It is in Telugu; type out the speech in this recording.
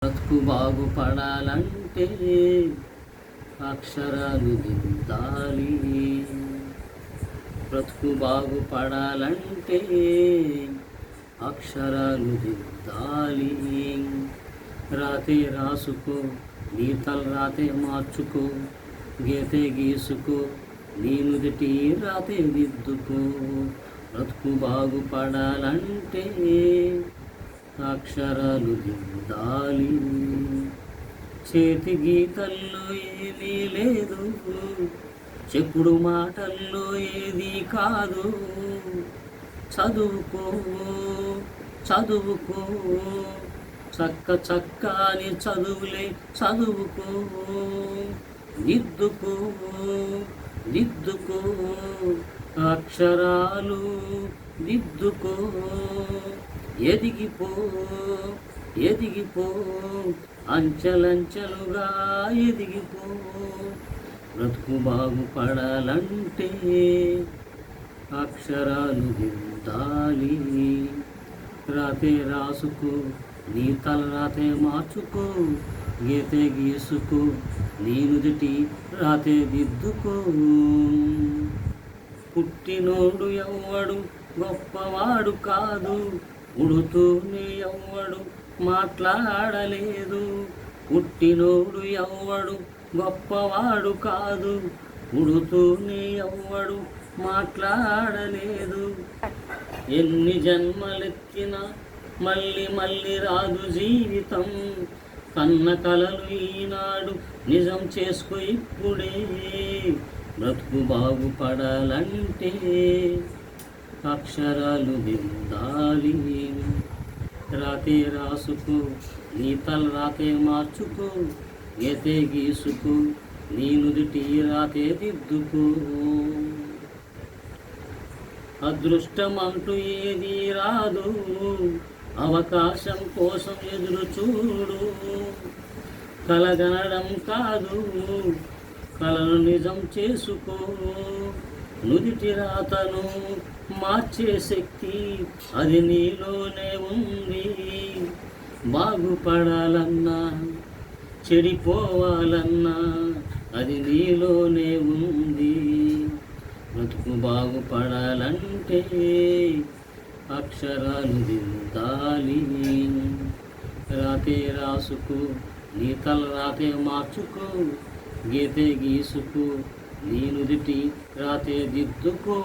బ్రతుకు బాగుపడాలంటే అక్షరాలు దిద్దాలి. బ్రతుకు బాగుపడాలంటే అక్షరాలు దిద్దాలి. రాతే రాసుకో, నీ తలరాతే మార్చుకో, గీతే గీసుకో, నీ నుదిటి రాతే దిద్దుకో. బ్రతుకు బాగుపడాలంటే అక్షరాలు దిద్దాలి. చేతి గీతల్లో ఏమీ లేదు, చెప్పుడు మాటల్లో ఏది కాదు. చదువుకో చదువుకో, చక్క చక్కని చదువులే చదువుకో. దిద్దుకో దిద్దుకో, అక్షరాలు దిద్దుకో. ఎదిగిపో ఎదిగిపో, అంచెలంచెలుగా ఎదిగిపో. బ్రతుకు బాగుపడాలంటే అక్షరాలు దిద్దాలి. రాతే రాసుకో, నీ తలరాతే మార్చుకో, గీతే గీసుకో, నీ నుదిటి రాతే దిద్దుకో. పుట్టినోడు ఎవ్వడు గొప్పవాడు కాదు, పుడుతూనే ఎవ్వడు మాట్లాడలేదు. పుట్టినోడు ఎవ్వడు గొప్పవాడు కాదు, పుడుతూనే ఎవ్వడు మాట్లాడలేదు. ఎన్ని జన్మలెత్తినా మళ్ళీ మళ్ళీ రాదు జీవితం. కన్న కలలు ఈనాడు నిజం చేసుకో ఇప్పుడే. బ్రతుకు బాగుపడాలంటే అక్షరాలు దిద్దాలి. రాతే రాసుకో, నీ తలరాతే మార్చుకో, గీతే గీసుకో, నీ నుదిటి రాతే దిద్దుకో. అదృష్టం అంటూ ఏది రాదు, అవకాశం కోసం ఎదురు చూడు. కలగనడం కాదు, కలను నిజం చేసుకో. నుదిటి రాతను మార్చే శక్తి అది నీలోనే ఉంది. బాగుపడాలన్నా చెడిపోవాలన్నా అది నీలోనే ఉంది. బ్రతుకు బాగుపడాలంటే అక్షరాలు దిద్దాలి. రాతే రాసుకో, నీ తలరాతే మార్చుకో, గీతే గీసుకో, నీ నుదిటి రాతే దిద్దుకో.